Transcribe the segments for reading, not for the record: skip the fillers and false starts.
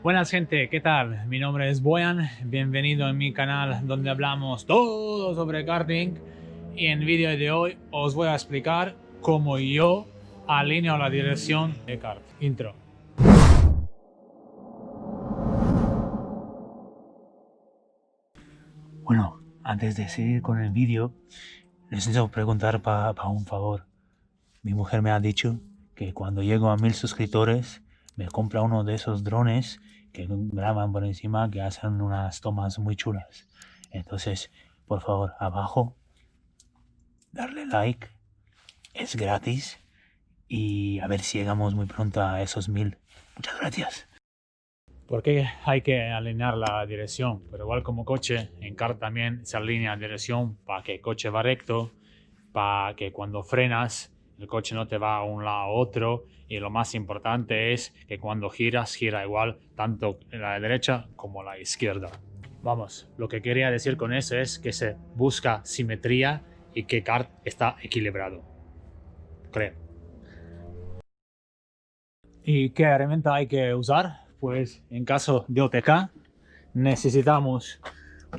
Buenas gente, ¿qué tal? Mi nombre es Boyan, bienvenido a mi canal donde hablamos todo sobre karting y en el vídeo de hoy os voy a explicar cómo yo alineo la dirección de kart. Intro. Bueno, antes de seguir con el vídeo, necesito preguntar para un favor. Mi mujer me ha dicho que cuando llego a 1000 suscriptores me compra uno de esos drones que graban por encima, que hacen unas tomas muy chulas. Entonces, por favor, abajo, darle like, es gratis y a ver si llegamos muy pronto a esos 1000. Muchas gracias. Porque hay que alinear la dirección, pero igual como coche, en kart también se alinea la dirección para que el coche va recto, para que cuando frenas el coche no te va a un lado a otro, y lo más importante es que cuando giras, gira igual tanto en la derecha como la izquierda. Vamos, lo que quería decir con eso es que se busca simetría y que kart está equilibrado, creo. ¿Y qué herramienta hay que usar? Pues en caso de OTK necesitamos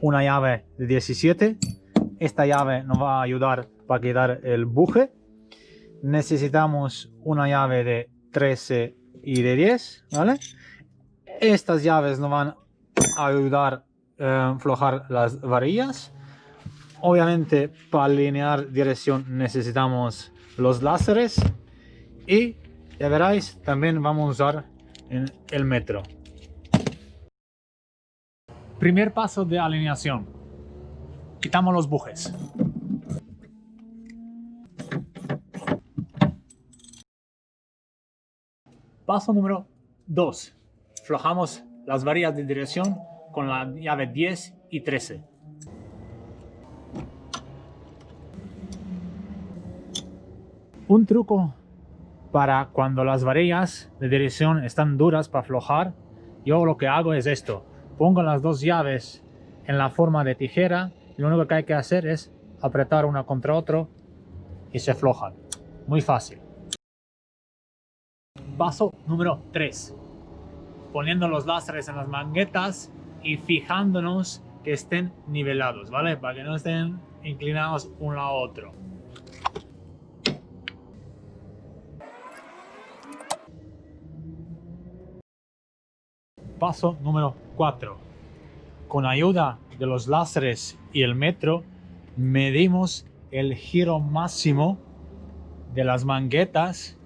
una llave de 17. Esta llave nos va a ayudar para quitar el buje. Necesitamos una llave de 13 y de 10, ¿vale? Estas llaves nos van a ayudar a aflojar las varillas. Obviamente, para alinear dirección necesitamos los láseres y ya veréis, también vamos a usar el metro. Primer paso de alineación. Quitamos los bujes. Paso número 2. Aflojamos las varillas de dirección con la llave 10 y 13. Un truco para cuando las varillas de dirección están duras para aflojar, yo lo que hago es esto. Pongo las dos llaves en la forma de tijera y lo único que hay que hacer es apretar una contra otro y se aflojan. Muy fácil. Paso número 3. Poniendo los láseres en las manguetas y fijándonos que estén nivelados, ¿vale? Para que no estén inclinados uno a otro. Paso número 4. Con ayuda de los láseres y el metro, medimos el giro máximo de las manguetas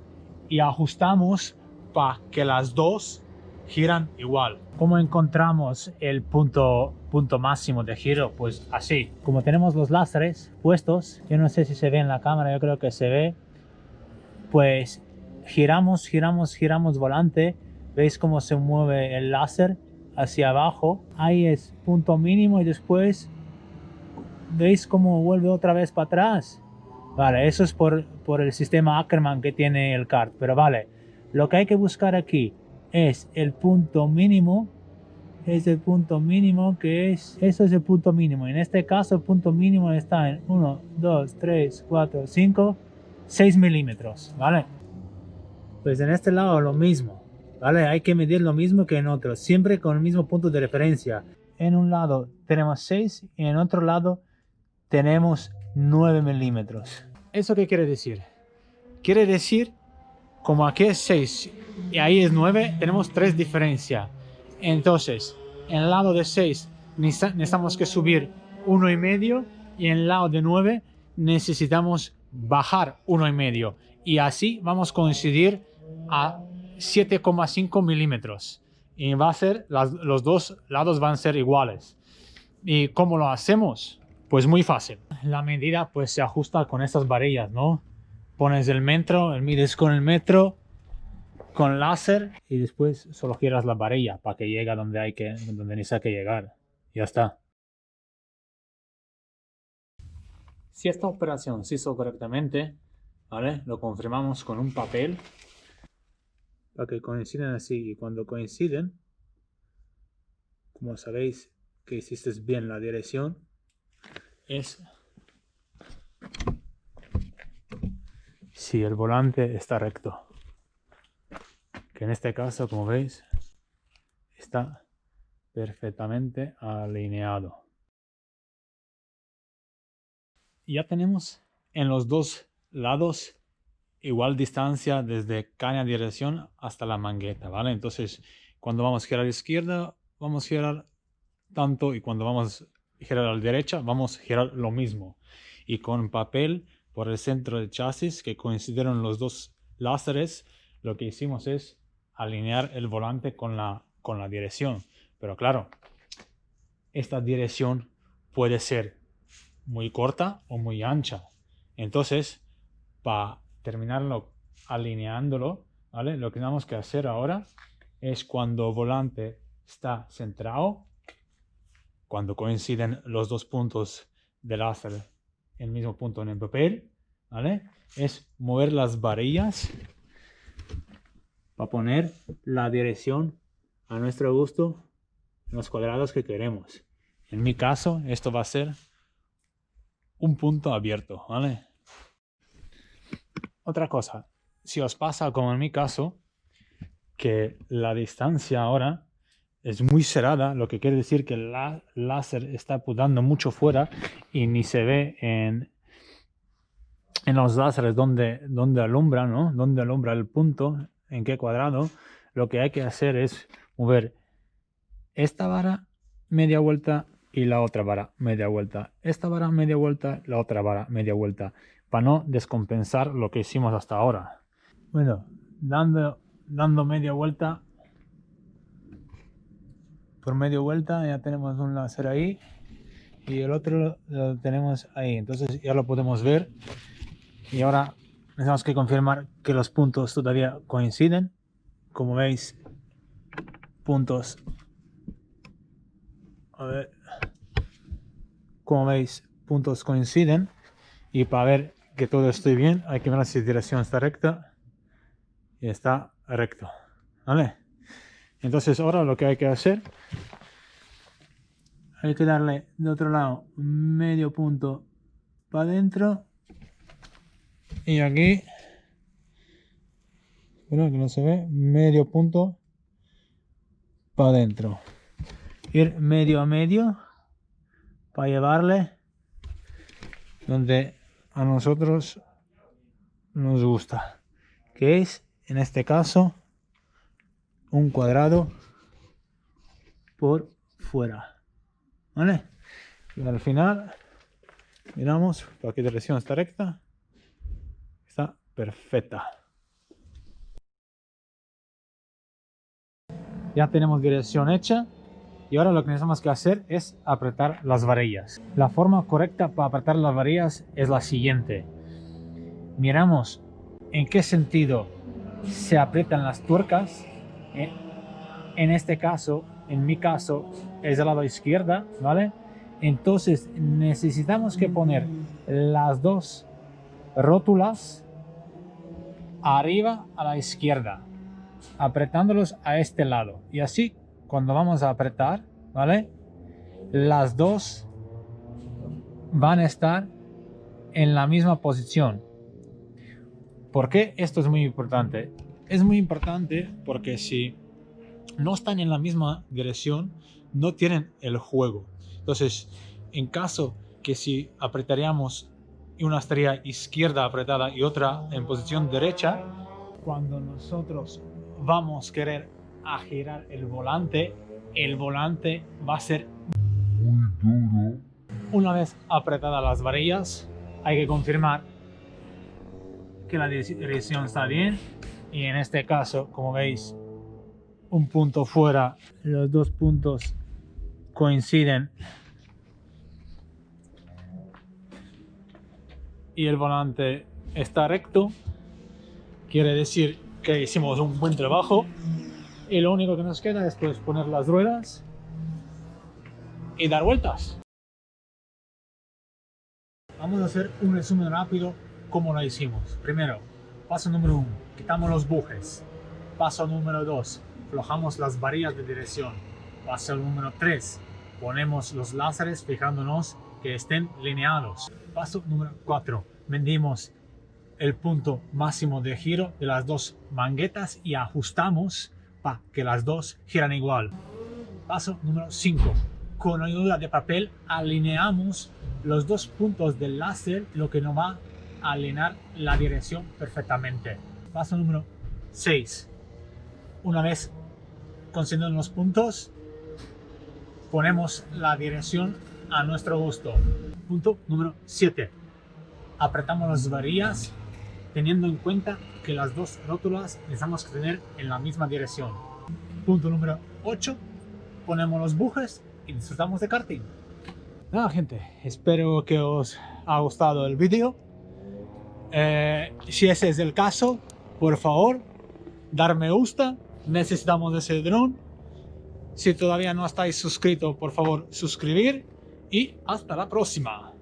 y ajustamos para que las dos giran igual. ¿Cómo encontramos el punto máximo de giro? Pues así. Como tenemos los láseres puestos, yo no sé si se ve en la cámara, yo creo que se ve. Pues giramos volante. ¿Veis cómo se mueve el láser hacia abajo? Ahí es punto mínimo y después ¿veis cómo vuelve otra vez para atrás? Vale, eso es por el sistema Ackermann que tiene el kart. Pero vale, lo que hay que buscar aquí es el punto mínimo. Es el punto mínimo que es... Eso es el punto mínimo. En este caso el punto mínimo está en 1, 2, 3, 4, 5, 6 milímetros. ¿Vale? Pues en este lado lo mismo. ¿Vale? Hay que medir lo mismo que en otro. Siempre con el mismo punto de referencia. En un lado tenemos 6 y en otro lado tenemos 9 milímetros. ¿Eso qué quiere decir? Quiere decir, como aquí es 6 y ahí es 9, tenemos 3 diferencias. Entonces, en el lado de 6 necesitamos que subir 1,5 y en el lado de 9 necesitamos bajar 1,5. Y así vamos a coincidir a 7,5 milímetros. Y va a ser, los dos lados van a ser iguales. ¿Y cómo lo hacemos? Pues muy fácil. La medida pues se ajusta con estas varillas, ¿no? Pones el metro, mides con el metro, con láser y después solo giras la varilla para que llegue donde necesita que llegar. Ya está. Si esta operación se hizo correctamente, ¿vale? Lo confirmamos con un papel para que coinciden así. Y cuando coinciden, como sabéis que hiciste bien la dirección, es si el volante está recto, que en este caso, como veis, está perfectamente alineado. Ya tenemos en los dos lados igual distancia desde caña de dirección hasta la mangueta, ¿vale? Entonces, cuando vamos a girar a la izquierda, vamos a girar tanto, y cuando vamos a girar a la derecha, vamos a girar lo mismo. Y con papel por el centro del chasis, que coincidieron los dos láseres, lo que hicimos es alinear el volante con la dirección. Pero claro, esta dirección puede ser muy corta o muy ancha. Entonces, para terminarlo alineándolo, ¿vale? Lo que tenemos que hacer ahora es, cuando el volante está centrado, cuando coinciden los dos puntos del láser en el mismo punto en el papel, ¿vale? Es mover las varillas para poner la dirección a nuestro gusto en los cuadrados que queremos. En mi caso, esto va a ser un punto abierto, ¿vale? Otra cosa, si os pasa como en mi caso, que la distancia ahora es muy cerrada, lo que quiere decir que el láser está apuntando mucho fuera y ni se ve en los láseres donde alumbra, ¿no? Donde alumbra el punto, en qué cuadrado. Lo que hay que hacer es mover esta vara media vuelta y la otra vara media vuelta. Esta vara media vuelta, la otra vara media vuelta, para no descompensar lo que hicimos hasta ahora. Bueno, dando media vuelta por media vuelta, ya tenemos un láser ahí y el otro lo tenemos ahí. Entonces ya lo podemos ver. Y ahora tenemos que confirmar que los puntos todavía coinciden. Como veis, puntos. A ver. Como veis, puntos coinciden. Y para ver que todo esté bien, hay que ver si la dirección está recta. Y está recto. ¿Vale? Entonces ahora lo que hay que hacer, hay que darle de otro lado medio punto para adentro. Y aquí, bueno, que no se ve, medio punto para adentro. Ir medio a medio para llevarle donde a nosotros nos gusta, que es, en este caso, un cuadrado por fuera, ¿vale? Y al final miramos para que la dirección está recta, está perfecta. Ya tenemos dirección hecha. Y ahora lo que tenemos que hacer es apretar las varillas. La forma correcta para apretar las varillas es la siguiente. Miramos en qué sentido se aprietan las tuercas. En este caso, en mi caso, es del lado izquierda, ¿vale? Entonces necesitamos que poner las dos rótulas arriba a la izquierda, apretándolos a este lado. Y así, cuando vamos a apretar, ¿vale? Las dos van a estar en la misma posición. ¿Por qué esto es muy importante? Es muy importante porque si no están en la misma dirección, no tienen el juego. Entonces, en caso que si apretaríamos una estaría izquierda apretada y otra en posición derecha, cuando nosotros vamos a querer a girar el volante va a ser muy duro. Una vez apretadas las varillas, hay que confirmar que la dirección está bien, y en este caso, como veis, un punto fuera, los dos puntos coinciden y el volante está recto, quiere decir que hicimos un buen trabajo. Y lo único que nos queda es pues poner las ruedas y dar vueltas. Vamos a hacer un resumen rápido cómo lo hicimos. Primero, paso número 1, quitamos los bujes. Paso número 2, aflojamos las varillas de dirección. Paso número 3, ponemos los láseres fijándonos que estén lineados. Paso número 4, medimos el punto máximo de giro de las dos manguetas y ajustamos para que las dos giran igual. Paso número 5. Con ayuda de papel alineamos los dos puntos del láser, lo que nos va a alinear la dirección perfectamente. Paso número 6. Una vez consiguiendo los puntos, ponemos la dirección a nuestro gusto. Punto número 7. Apretamos las varillas teniendo en cuenta que las dos rótulas necesitamos que tener en la misma dirección. Punto número 8. Ponemos los bujes y disfrutamos de karting. Nada, gente, espero que os haya gustado el vídeo. Si ese es el caso, por favor, dar me gusta. Necesitamos ese dron. Si todavía no estáis suscritos, por favor, suscribir. Y hasta la próxima.